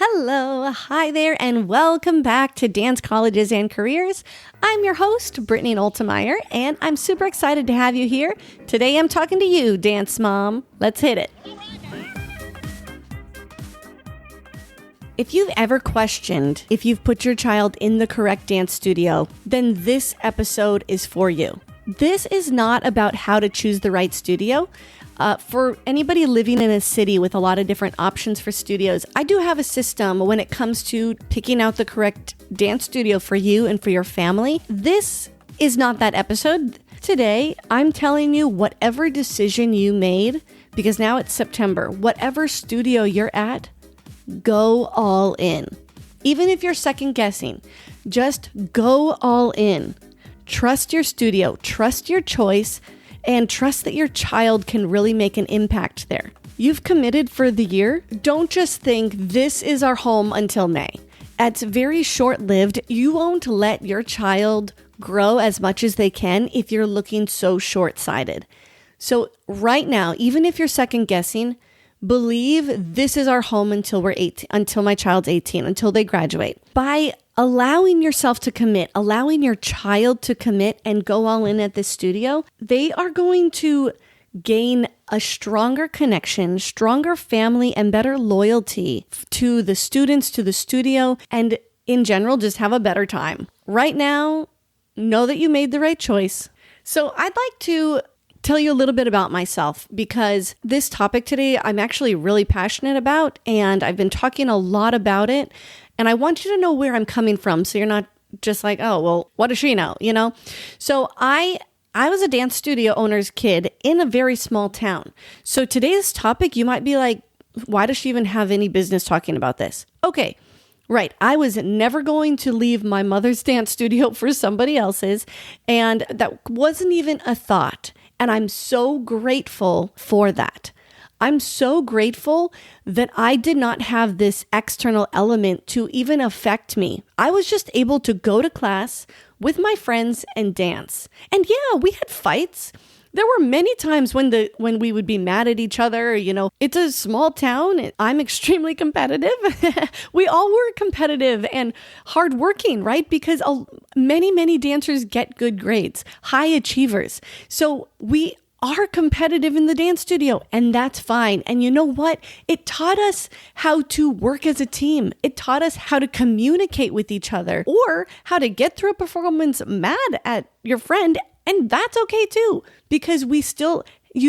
Hello, hi there, and welcome back to Dance Colleges and Careers. I'm your host, Brittany Oltemeyer, and I'm super excited to have you here. Today I'm talking to you, Dance Mom. Let's hit it. If you've ever questioned if you've put your child in the correct dance studio, then this episode is for you. This is not about how to choose the right studio. For anybody living in a city with a lot of different options for studios, I do have a system when it comes to picking out the correct dance studio for you and for your family. This is not that episode. Today, I'm telling you whatever decision you made, because now it's September, whatever studio you're at, go all in. Even if you're second guessing, just go all in. Trust your studio, trust your choice, and trust that your child can really make an impact there. You've committed for the year. Don't just think this is our home until May. It's very short-lived. You won't let your child grow as much as they can if you're looking so short-sighted. So right now, even if you're second guessing, believe this is our home until my child's 18, until they graduate. By allowing yourself to commit, allowing your child to commit and go all in at this studio, they are going to gain a stronger connection, stronger family, and better loyalty to the students, to the studio, and in general, just have a better time. Right now, know that you made the right choice. So I'd like to tell you a little bit about myself, because this topic today I'm actually really passionate about, and I've been talking a lot about it, and I want you to know where I'm coming from, so you're not just like, oh, well, what does she know, So I was a dance studio owner's kid in a very small town. So today's topic, you might be like, why does she even have any business talking about this? Okay, right. I was never going to leave my mother's dance studio for somebody else's, and that wasn't even a thought. And I'm so grateful for that. I'm so grateful that I did not have this external element to even affect me. I was just able to go to class with my friends and dance. And yeah, we had fights. There were many times when we would be mad at each other. It's a small town. I'm extremely competitive. We all were competitive and hardworking, right? Because many dancers get good grades, high achievers. So we are competitive in the dance studio, and that's fine. And you know what? It taught us how to work as a team. It taught us how to communicate with each other, or how to get through a performance mad at your friend. And that's okay too, because you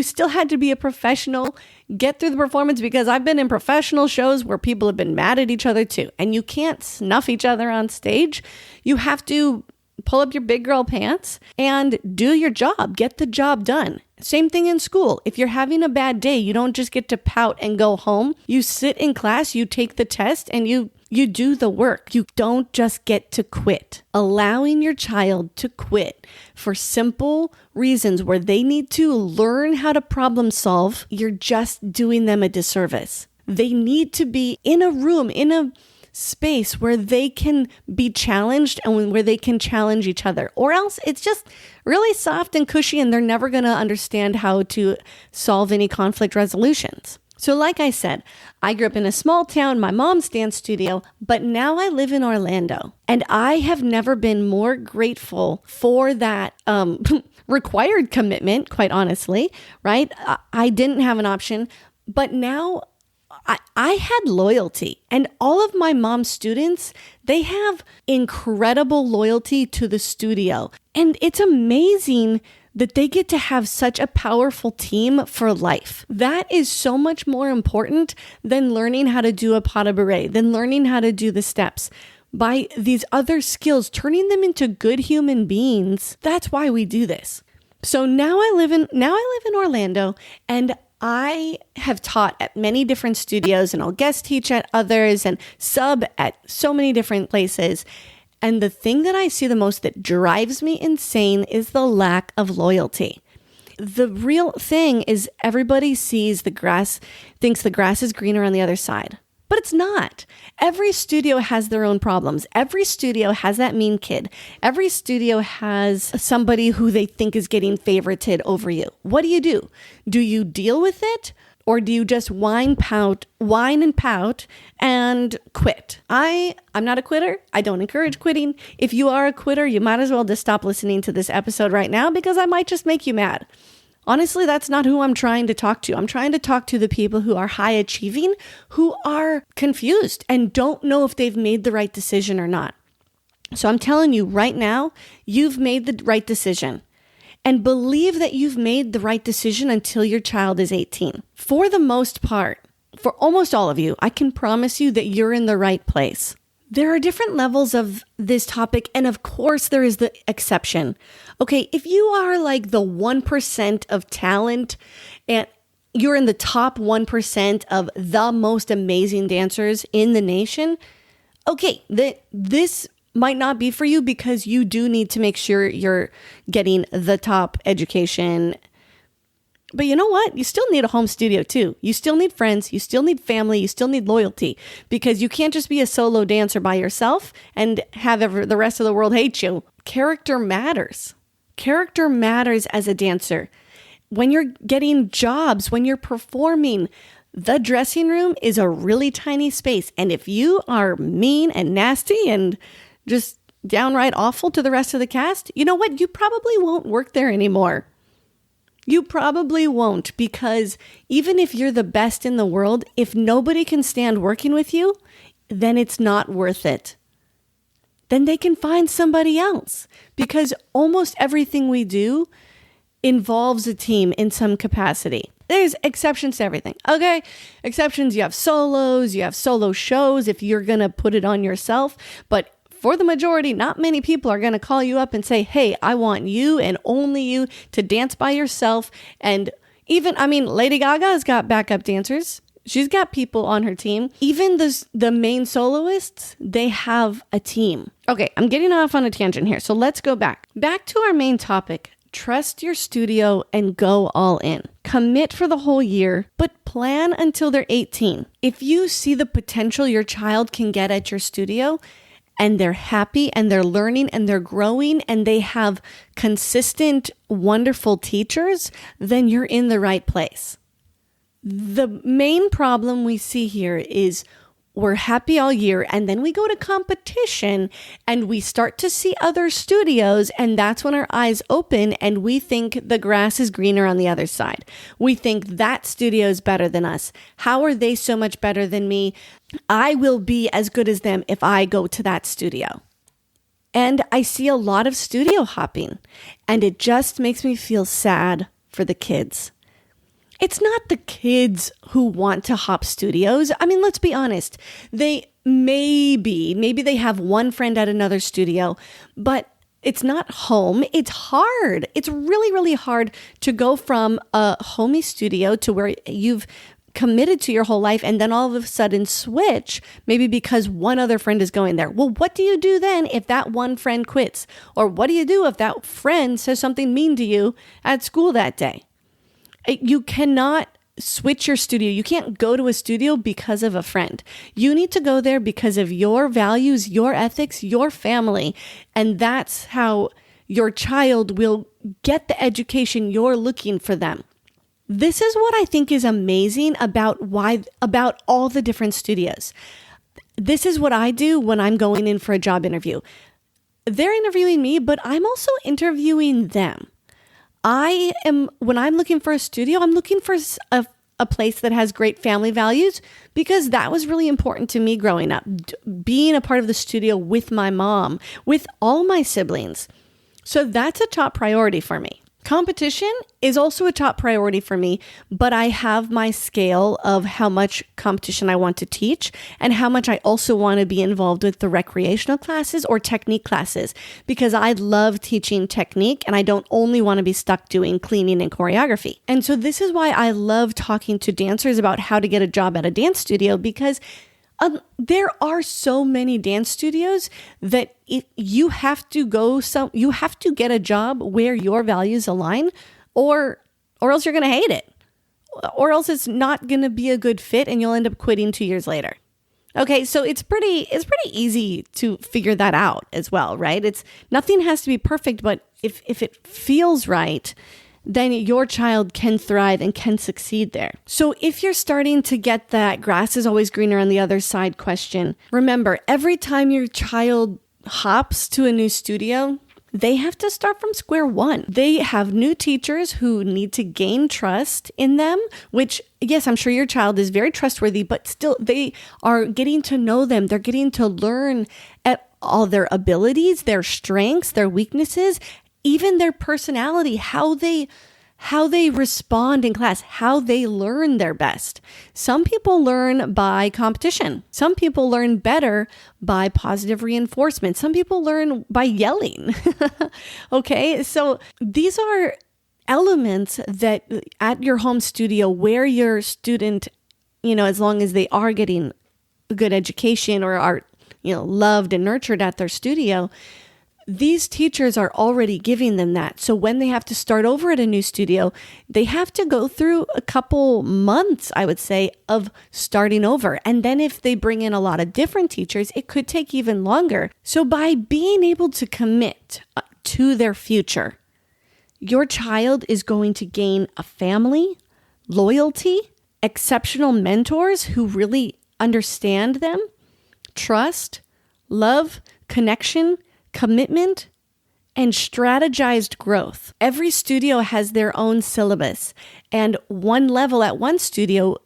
still had to be a professional, get through the performance, because I've been in professional shows where people have been mad at each other too. And you can't snuff each other on stage. You have to pull up your big girl pants and do your job, get the job done. Same thing in school. If you're having a bad day, you don't just get to pout and go home. You sit in class, you take the test, and you do the work. You don't just get to quit. Allowing your child to quit for simple reasons where they need to learn how to problem solve, you're just doing them a disservice. They need to be in a room, in a space where they can be challenged and where they can challenge each other, or else it's just really soft and cushy and they're never going to understand how to solve any conflict resolutions. So like I said, I grew up in a small town, my mom's dance studio, but now I live in Orlando, and I have never been more grateful for that required commitment, quite honestly, right? I didn't have an option, but now I had loyalty, and all of my mom's students, they have incredible loyalty to the studio. And it's amazing that they get to have such a powerful team for life. That is so much more important than learning how to do a pas de bourrée, than learning how to do the steps. By these other skills, turning them into good human beings, that's why we do this. So now I live in Orlando, and I have taught at many different studios, and I'll guest teach at others and sub at so many different places. And the thing that I see the most that drives me insane is the lack of loyalty. The real thing is everybody thinks the grass is greener on the other side. But it's not. Every studio has their own problems. Every studio has that mean kid. Every studio has somebody who they think is getting favorited over you. What do? Do you deal with it? Or do you just whine and pout and quit? I'm not a quitter. I don't encourage quitting. If you are a quitter, you might as well just stop listening to this episode right now because I might just make you mad. Honestly, that's not who I'm trying to talk to. I'm trying to talk to the people who are high achieving, who are confused and don't know if they've made the right decision or not. So I'm telling you right now, you've made the right decision. And believe that you've made the right decision until your child is 18. For the most part, for almost all of you, I can promise you that you're in the right place. There are different levels of this topic, and of course there is the exception. Okay, if you are like the 1% of talent and you're in the top 1% of the most amazing dancers in the nation, okay, this might not be for you because you do need to make sure you're getting the top education. But you know what? You still need a home studio too. You still need friends. You still need family. You still need loyalty because you can't just be a solo dancer by yourself and have the rest of the world hate you. Character matters. Character matters as a dancer. When you're getting jobs, when you're performing, the dressing room is a really tiny space. And if you are mean and nasty and just downright awful to the rest of the cast, you know what? You probably won't work there anymore. You probably won't, because even if you're the best in the world, if nobody can stand working with you, then it's not worth it. Then they can find somebody else, because almost everything we do involves a team in some capacity. There's exceptions to everything. Okay, exceptions, you have solos, you have solo shows if you're going to put it on yourself, but for the majority, not many people are going to call you up and say, hey, I want you and only you to dance by yourself. And even, Lady Gaga has got backup dancers. She's got people on her team. Even the main soloists, they have a team. Okay, I'm getting off on a tangent here. So let's go back. Back to our main topic. Trust your studio and go all in. Commit for the whole year, but plan until they're 18. If you see the potential your child can get at your studio, and they're happy and they're learning and they're growing and they have consistent, wonderful teachers, then you're in the right place. The main problem we see here is we're happy all year and then we go to competition and we start to see other studios, and that's when our eyes open and we think the grass is greener on the other side. We think that studio is better than us. How are they so much better than me? I will be as good as them if I go to that studio. And I see a lot of studio hopping, and it just makes me feel sad for the kids. It's not the kids who want to hop studios. Let's be honest. They maybe they have one friend at another studio, but it's not home. It's hard. It's really, really hard to go from a homey studio to where you've committed to your whole life and then all of a sudden switch, maybe because one other friend is going there. Well, what do you do then if that one friend quits? Or what do you do if that friend says something mean to you at school that day? You cannot switch your studio. You can't go to a studio because of a friend. You need to go there because of your values, your ethics, your family. And that's how your child will get the education you're looking for them. This is what I think is amazing about all the different studios. This is what I do when I'm going in for a job interview. They're interviewing me, but I'm also interviewing them. When I'm looking for a studio, I'm looking for a place that has great family values, because that was really important to me growing up, being a part of the studio with my mom, with all my siblings. So that's a top priority for me. Competition is also a top priority for me, but I have my scale of how much competition I want to teach and how much I also want to be involved with the recreational classes or technique classes, because I love teaching technique and I don't only want to be stuck doing cleaning and choreography. And so this is why I love talking to dancers about how to get a job at a dance studio, because there are so many dance studios that you have to get a job where your values align, or else you're going to hate it, or else it's not going to be a good fit and you'll end up quitting 2 years later. Okay, so it's pretty easy to figure that out as well, right? Nothing has to be perfect, but if it feels right, then your child can thrive and can succeed there. So if you're starting to get that grass is always greener on the other side question, remember, every time your child hops to a new studio, they have to start from square one. They have new teachers who need to gain trust in them, which, yes, I'm sure your child is very trustworthy, but still they are getting to know them. They're getting to learn at all their abilities, their strengths, their weaknesses, even their personality, how they respond in class, how they learn their best. Some people learn by competition. Some people learn better by positive reinforcement. Some people learn by yelling. Okay, so these are elements that at your home studio where your student, as long as they are getting a good education or are, loved and nurtured at their studio, these teachers are already giving them that. So when they have to start over at a new studio, they have to go through a couple months, I would say, of starting over. And then if they bring in a lot of different teachers, it could take even longer. So by being able to commit to their future, your child is going to gain a family, loyalty, exceptional mentors who really understand them, trust, love, connection, commitment, and strategized growth. Every studio has their own syllabus, and one level at one studio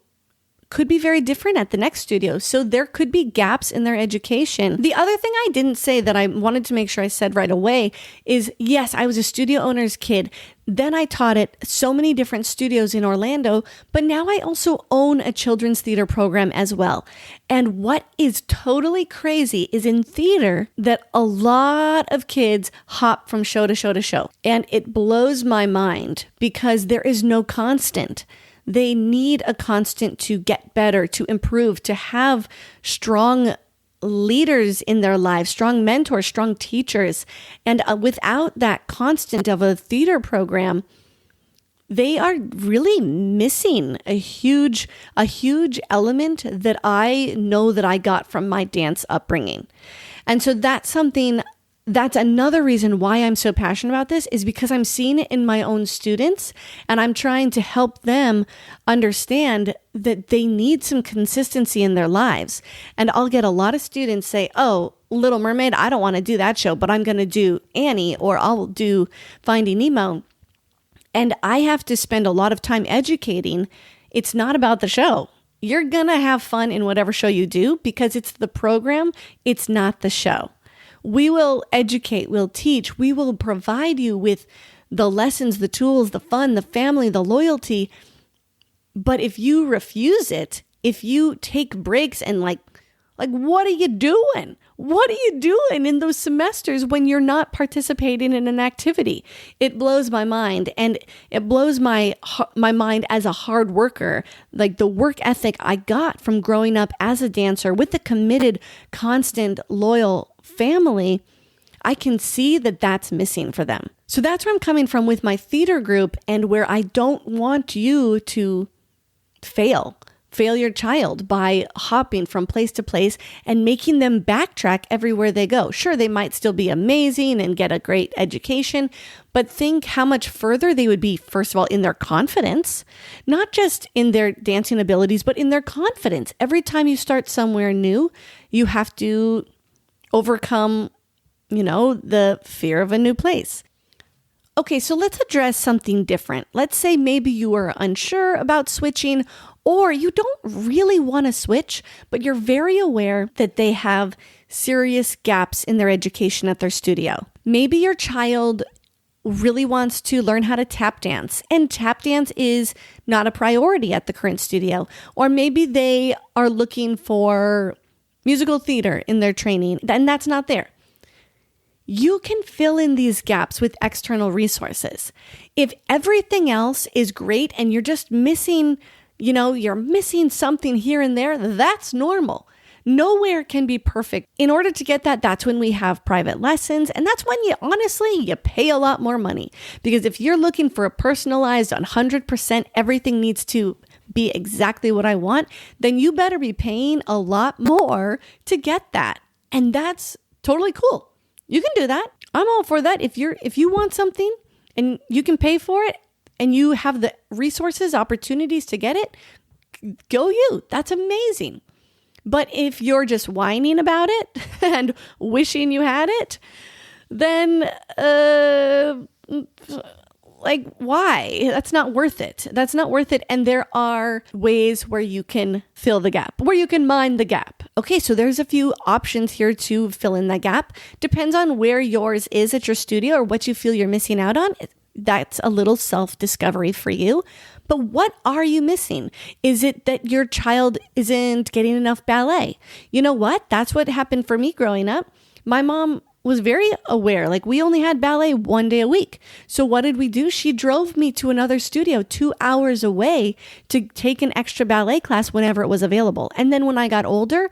could be very different at the next studio. So there could be gaps in their education. The other thing I didn't say that I wanted to make sure I said right away is, yes, I was a studio owner's kid. Then I taught at so many different studios in Orlando, but now I also own a children's theater program as well. And what is totally crazy is in theater that a lot of kids hop from show to show to show. And it blows my mind because there is no constant. They need a constant to get better, to improve, to have strong leaders in their lives, strong mentors, strong teachers. And without that constant of a theater program, they are really missing a huge element that I know that I got from my dance upbringing. And so that's another reason why I'm so passionate about this, is because I'm seeing it in my own students and I'm trying to help them understand that they need some consistency in their lives. And I'll get a lot of students say, oh, Little Mermaid, I don't want to do that show, but I'm going to do Annie, or I'll do Finding Nemo. And I have to spend a lot of time educating. It's not about the show. You're going to have fun in whatever show you do because it's the program. It's not the show. We will educate, we'll teach, we will provide you with the lessons, the tools, the fun, the family, the loyalty. But if you refuse it, if you take breaks and like, what are you doing? What are you doing in those semesters when you're not participating in an activity? It blows my mind, and it blows my mind as a hard worker. Like the work ethic I got from growing up as a dancer with a committed, constant, loyal family, I can see that that's missing for them. So that's where I'm coming from with my theater group, and where I don't want you to fail your child by hopping from place to place and making them backtrack everywhere they go. Sure, they might still be amazing and get a great education, but think how much further they would be, first of all, in their confidence, not just in their dancing abilities, but in their confidence. Every time you start somewhere new, you have to overcome, the fear of a new place. Okay, so let's address something different. Let's say maybe you are unsure about switching, or you don't really want to switch, but you're very aware that they have serious gaps in their education at their studio. Maybe your child really wants to learn how to tap dance, and tap dance is not a priority at the current studio. Or maybe they are looking for musical theater in their training, and that's not there. You can fill in these gaps with external resources. If everything else is great and you're just missing, you're missing something here and there, that's normal. Nowhere can be perfect. In order to get that, that's when we have private lessons. And that's when you pay a lot more money. Because if you're looking for a personalized 100%, everything needs to be exactly what I want, then you better be paying a lot more to get that. And that's totally cool. You can do that. I'm all for that. If you want something and you can pay for it, and you have the resources, opportunities to get it, go you. That's amazing. But if you're just whining about it and wishing you had it, then why? That's not worth it. That's not worth it. And there are ways where you can fill the gap, where you can mind the gap. Okay, so there's a few options here to fill in that gap. Depends on where yours is at your studio or what you feel you're missing out on. That's a little self-discovery for you. But what are you missing? Is it that your child isn't getting enough ballet? You know what? That's what happened for me growing up. My mom was very aware. Like, we only had ballet 1 day a week. So what did we do? She drove me to another studio 2 hours away to take an extra ballet class whenever it was available. And then when I got older,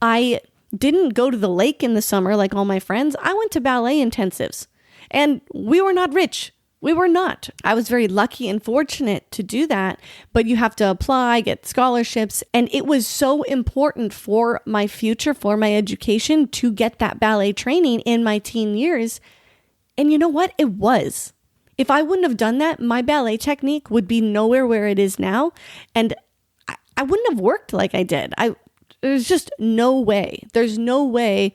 I didn't go to the lake in the summer like all my friends. I went to ballet intensives, and we were not rich. We were not. I was very lucky and fortunate to do that, but you have to apply, get scholarships. And it was so important for my future, for my education, to get that ballet training in my teen years. And you know what? It was. If I wouldn't have done that, my ballet technique would be nowhere where it is now. And I wouldn't have worked like I did. There's just no way. There's no way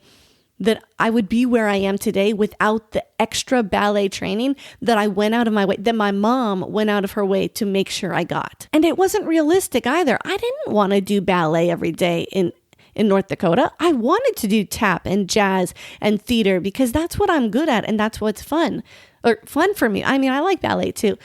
that I would be where I am today without the extra ballet training that I went out of my way, that my mom went out of her way to make sure I got. And it wasn't realistic either. I didn't want to do ballet every day in North Dakota. I wanted to do tap and jazz and theater because that's what I'm good at and that's what's fun for me. I mean, I like ballet too.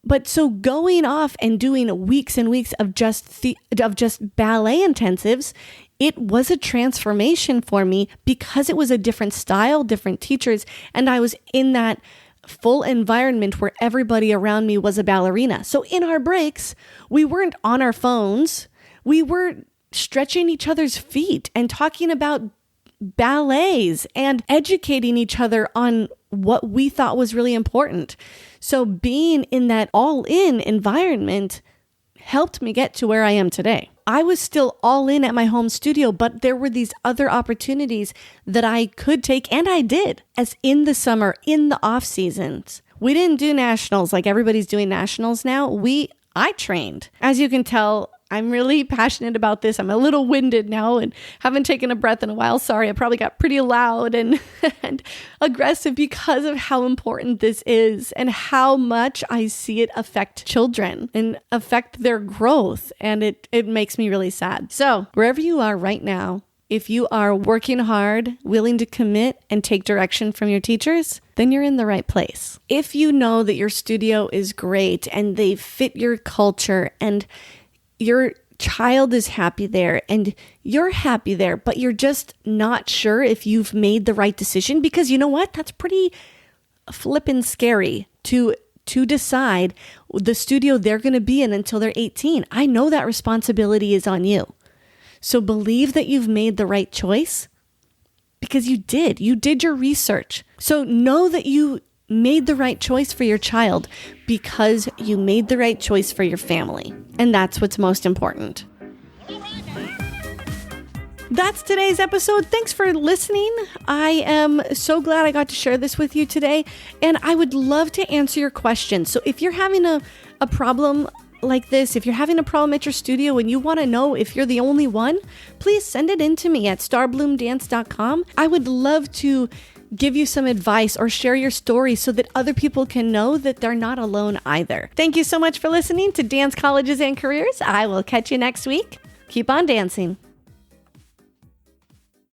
But so going off and doing weeks and weeks of just ballet intensives, it was a transformation for me because it was a different style, different teachers, and I was in that full environment where everybody around me was a ballerina. So in our breaks, we weren't on our phones. We were stretching each other's feet and talking about ballets and educating each other on what we thought was really important. So being in that all-in environment helped me get to where I am today. I was still all in at my home studio, but there were these other opportunities that I could take, and I did, as in the summer, in the off seasons. We didn't do nationals like everybody's doing nationals now. I trained. As you can tell, I'm really passionate about this. I'm a little winded now and haven't taken a breath in a while. Sorry, I probably got pretty loud and aggressive because of how important this is and how much I see it affect children and affect their growth. And it makes me really sad. So wherever you are right now, if you are working hard, willing to commit and take direction from your teachers, then you're in the right place. If you know that your studio is great and they fit your culture and your child is happy there and you're happy there, but you're just not sure if you've made the right decision, because you know what? That's pretty flippin' scary to decide the studio they're going to be in until they're 18. I know that responsibility is on you. So believe that you've made the right choice because you did. You did your research. So know that you made the right choice for your child because you made the right choice for your family. And that's what's most important. That's today's episode. Thanks for listening. I am so glad I got to share this with you today. And I would love to answer your questions. So if you're having a problem like this, if you're having a problem at your studio and you want to know if you're the only one, please send it in to me at starbloomdance.com. I would love to give you some advice or share your story so that other people can know that they're not alone either. Thank you so much for listening to Dance Colleges and Careers. I will catch you next week. Keep on dancing.